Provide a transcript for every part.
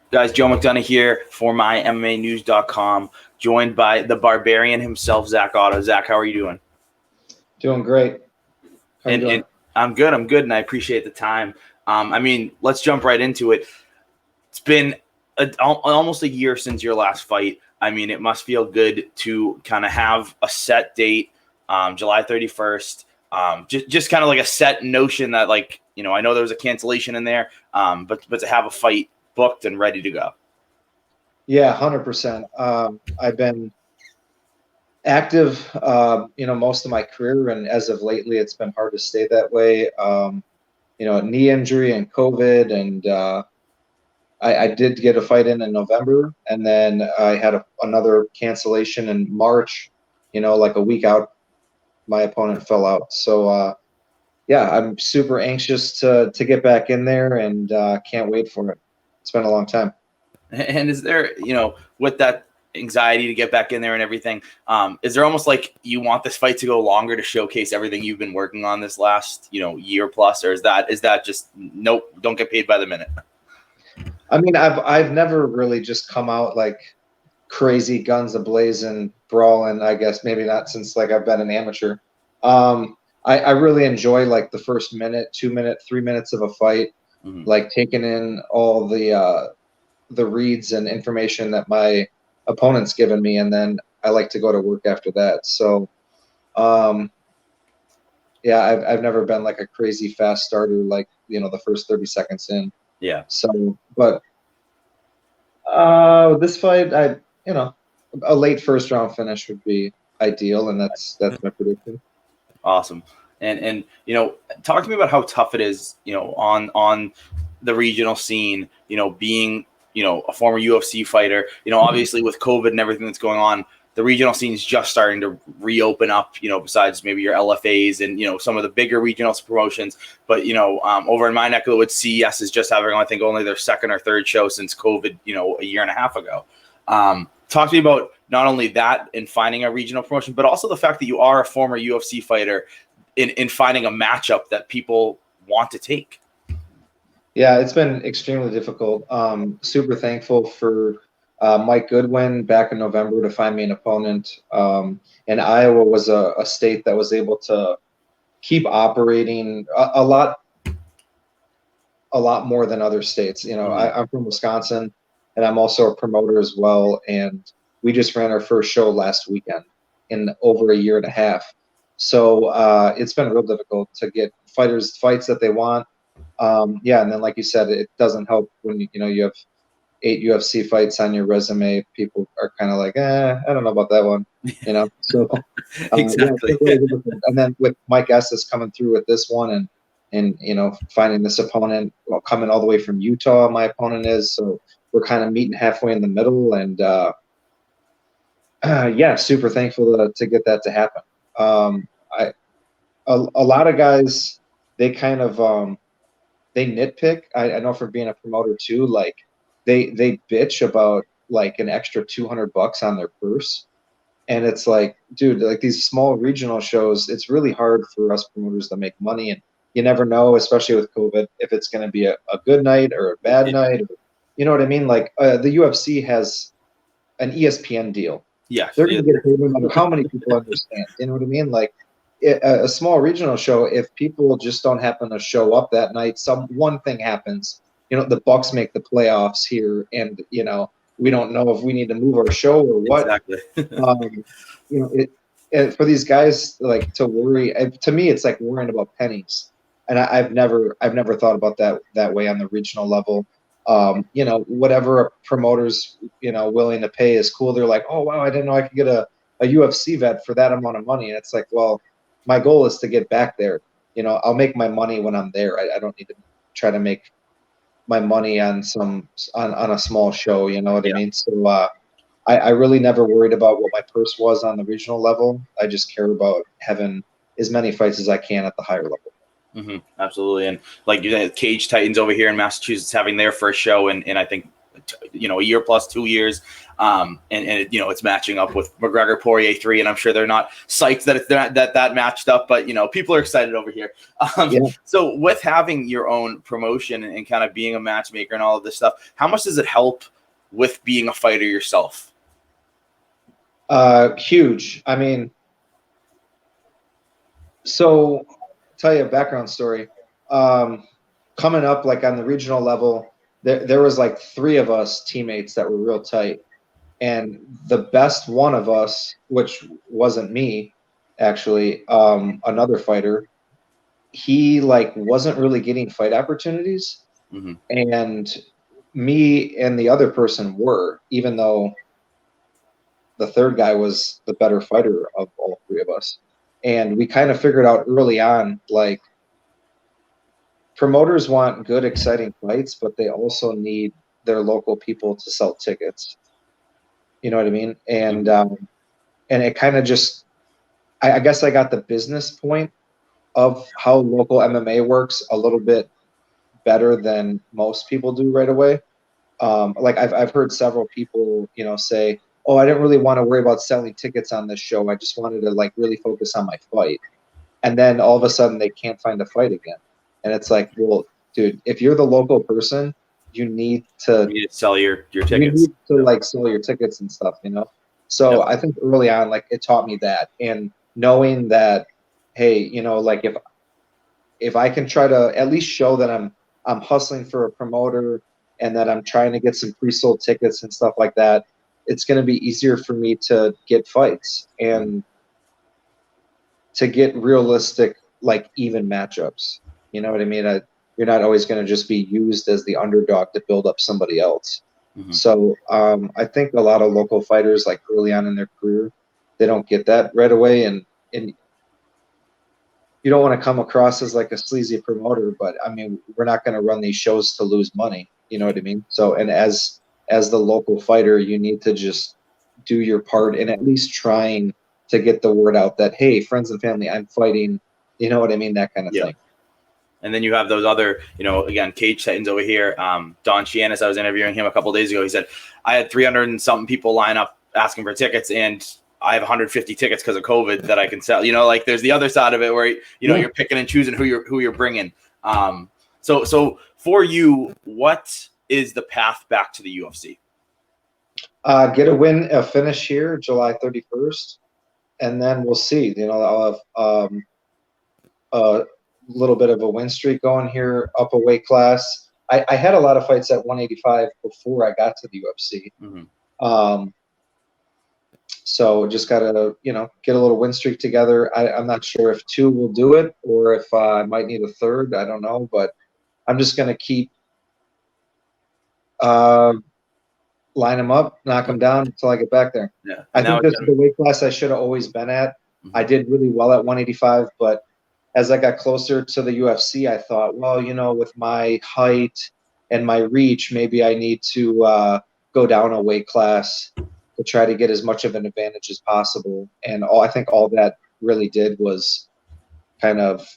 Guys, Joe McDonough here for MyMMAnews.com, joined by the barbarian himself, Zak Ottow. Zak, how are you doing? Doing great. How are you doing? And I'm good, and I appreciate the time. Let's jump right into it. It's been almost a year since your last fight. It must feel good to kind of have a set date, July 31st. Just kind of like a set notion that, I know there was a cancellation in there, but to have a fight booked and ready to go. Yeah, 100%. I've been active, most of my career, and as of lately, it's been hard to stay that way. Knee injury and COVID, and I did get a fight in November, and then I had another cancellation in March. Like a week out, my opponent fell out. So, yeah, I'm super anxious to get back in there, and can't wait for it. It's been a long time. And is there, with that anxiety to get back in there and everything, is there almost like you want this fight to go longer to showcase everything you've been working on this last, year plus, or is that just nope, don't get paid by the minute? I've never really just come out like crazy guns a-blazing, brawling. I guess maybe not since I've been an amateur. I really enjoy like the first minute, 2 minute, 3 minutes of a fight, like taking in all the reads and information that my opponent's given me, and then I like to go to work after that. So, yeah, I've never been like a crazy fast starter, like the first 30 seconds in. Yeah. So, but this fight, a late first round finish would be ideal, and that's my prediction. Awesome. And talk to me about how tough it is, on the regional scene, being a former UFC fighter, obviously with COVID and everything that's going on, the regional scene is just starting to reopen up, besides maybe your LFAs and, some of the bigger regional promotions. But, over in my neck of the woods, CES is just having, I think, only their second or third show since COVID, a year and a half ago. Talk to me about not only that in finding a regional promotion, but also the fact that you are a former UFC fighter in finding a matchup that people want to take. Yeah, it's been extremely difficult. Super thankful for Mike Goodwin back in November to find me an opponent. And Iowa was a state that was able to keep operating a lot more than other states. I'm from Wisconsin, and I'm also a promoter as well. And we just ran our first show last weekend in over a year and a half. So it's been real difficult to get fighters fights that they want. Yeah, and then like you said, it doesn't help when you have 8 UFC fights on your resume. People are kind of like, I don't know about that one, So Exactly. Yeah, really, and then with Mike Estes coming through with this one, and finding this opponent, coming all the way from Utah, my opponent is, so we're kind of meeting halfway in the middle, and yeah, super thankful to get that to happen. A lot of guys, they kind of they nitpick. I know from being a promoter too, like they bitch about like an extra $200 on their purse, and it's like, dude, like these small regional shows, it's really hard for us promoters to make money, and you never know, especially with COVID, if it's going to be a good night or a bad night. Or, you know what I mean? Like the UFC has an ESPN deal. Yeah, they're going to get paid no matter how many people understand. You know what I mean? Like a small regional show, if people just don't happen to show up that night, one thing happens. The Bucks make the playoffs here, and we don't know if we need to move our show or what. Exactly. For these guys, like, to worry, to me, it's like worrying about pennies, and I've never thought about that way on the regional level. Whatever a promoter's willing to pay is cool. They're like, oh wow, I didn't know I could get a UFC vet for that amount of money. And it's like, well, my goal is to get back there. I'll make my money when I'm there. I don't need to try to make my money on a small show. You know what I mean? So I really never worried about what my purse was on the regional level. I just care about having as many fights as I can at the higher level. Absolutely. And like you said, Cage Titans over here in Massachusetts having their first show in I think a year plus 2 years. And it's matching up with McGregor Poirier 3, and I'm sure they're not psyched that it's that matched up, but people are excited over here. So with having your own promotion and kind of being a matchmaker and all of this stuff, how much does it help with being a fighter yourself? Huge. I mean, so tell you a background story. Coming up, like on the regional level, there was like 3 of us teammates that were real tight. And the best one of us, which wasn't me, actually, another fighter, he like wasn't really getting fight opportunities. Mm-hmm. And me and the other person were, even though the third guy was the better fighter of all 3 of us. And we kind of figured out early on, like, promoters want good, exciting fights, but they also need their local people to sell tickets. You know what I mean? And and it kind of just, I guess I got the business point of how local MMA works a little bit better than most people do right away. Like I've heard several people, say, "Oh, I didn't really want to worry about selling tickets on this show. I just wanted to like really focus on my fight." And then all of a sudden they can't find a fight again. And it's like, well, dude, if you're the local person, you need to sell your tickets. You need to like sell your tickets and stuff, So I think early on, like it taught me that, and knowing that, hey, like if I can try to at least show that I'm hustling for a promoter and that I'm trying to get some pre-sold tickets and stuff like that, it's going to be easier for me to get fights and to get realistic, like even matchups. You know what I mean? You're not always going to just be used as the underdog to build up somebody else. Mm-hmm. So I think a lot of local fighters, like early on in their career, they don't get that right away, and you don't want to come across as like a sleazy promoter, but I mean, we're not going to run these shows to lose money. You know what I mean? So, and as the local fighter, you need to just do your part in at least trying to get the word out that, hey, friends and family, I'm fighting. You know what I mean? That kind of thing. And then you have those other, again, Cage Titans over here. Don Chianis, I was interviewing him a couple of days ago. He said, I had 300 and something people line up asking for tickets, and I have 150 tickets because of COVID that I can sell. Like there's the other side of it where, you're picking and choosing who you're bringing. So for you, what is the path back to the UFC? Get a finish here, July 31st, and then we'll see. I'll have a little bit of a win streak going here, up a weight class. I had a lot of fights at 185 before I got to the UFC. Mm-hmm. So just got to, get a little win streak together. I'm not sure if 2 will do it or if I might need a third. I don't know, but I'm just going to keep line them up, knock them down until I get back there. Yeah. I think this is the weight class I should have always been at. Mm-hmm. I did really well at 185, but as I got closer to the UFC, I thought, well, with my height and my reach, maybe I need to go down a weight class to try to get as much of an advantage as possible. And I think all that really did was kind of,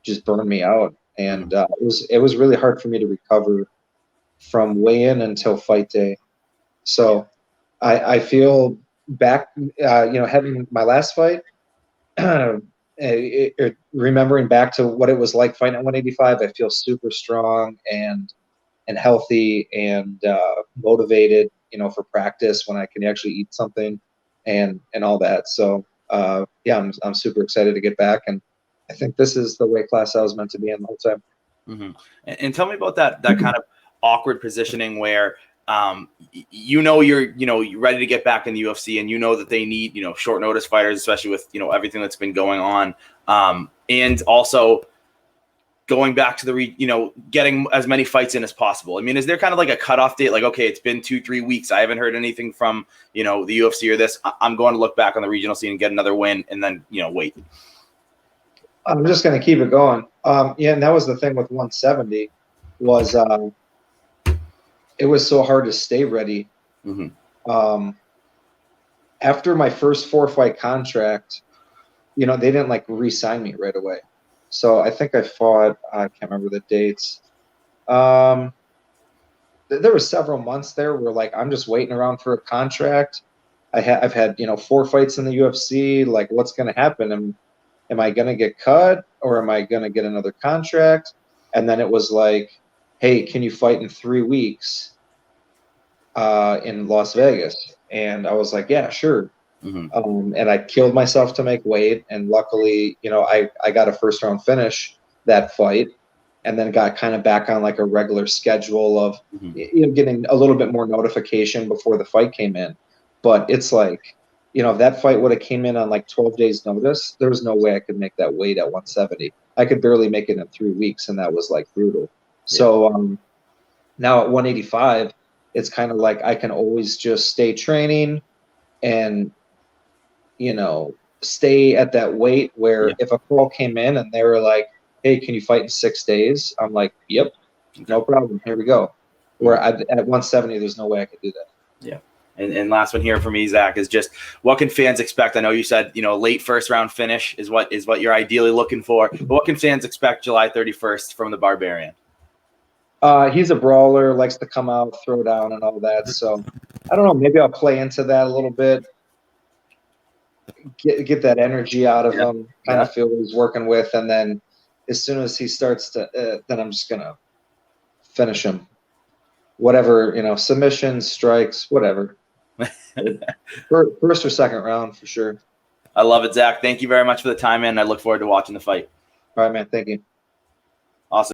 just burn me out. And it was really hard for me to recover from weigh-in until fight day. So I feel back, having my last fight, remembering back to what it was like fighting at 185, I feel super strong and healthy and motivated, for practice when I can actually eat something and all that. So I'm super excited to get back, and I think this is the weight class I was meant to be in the whole time. Mm-hmm. And tell me about that kind of awkward positioning where you're ready to get back in the UFC, and that they need short notice fighters, especially with everything that's been going on, and also going back to the getting as many fights in as possible. I mean, is there kind of like a cutoff date? Like, okay, it's been 2-3 weeks, I haven't heard anything from the UFC or this. I'm going to look back on the regional scene and get another win, and then wait. I'm just going to keep it going. And that was the thing with 170 was it was so hard to stay ready. Mm-hmm. After my first 4-fight contract, they didn't like re-sign me right away. So I think I fought, I can't remember the dates. there were several months there where like I'm just waiting around for a contract. I've had 4 fights in the UFC. Like, what's going to happen? Am I going to get cut, or am I going to get another contract? And then it was like, hey, can you fight in 3 weeks in Las Vegas? And I was like, yeah, sure. And I killed myself to make weight, and luckily, I got a first round finish that fight, and then got kind of back on like a regular schedule of getting a little bit more notification before the fight came in. But it's like, if that fight would have came in on like 12 days notice, there was no way I could make that weight at 170. I could barely make it in 3 weeks, and that was like brutal. So now at 185, it's kind of like I can always just stay training and stay at that weight where if a call came in and they were like, hey, can you fight in 6 days? I'm like, yep, no problem. Here we go. Where at 170, there's no way I could do that. Yeah. And last one here for me, Zach, is just what can fans expect? I know you said, late first round finish is what you're ideally looking for. But what can fans expect July 31st from the Barbarian? He's a brawler, likes to come out, throw down, and all that. So I don't know. Maybe I'll play into that a little bit. Get that energy out of him, kind of feel what he's working with, and then as soon as he starts to, then I'm just gonna finish him. Whatever, submissions, strikes, whatever. First or second round for sure. I love it, Zach. Thank you very much for the time, man. I look forward to watching the fight. All right, man. Thank you.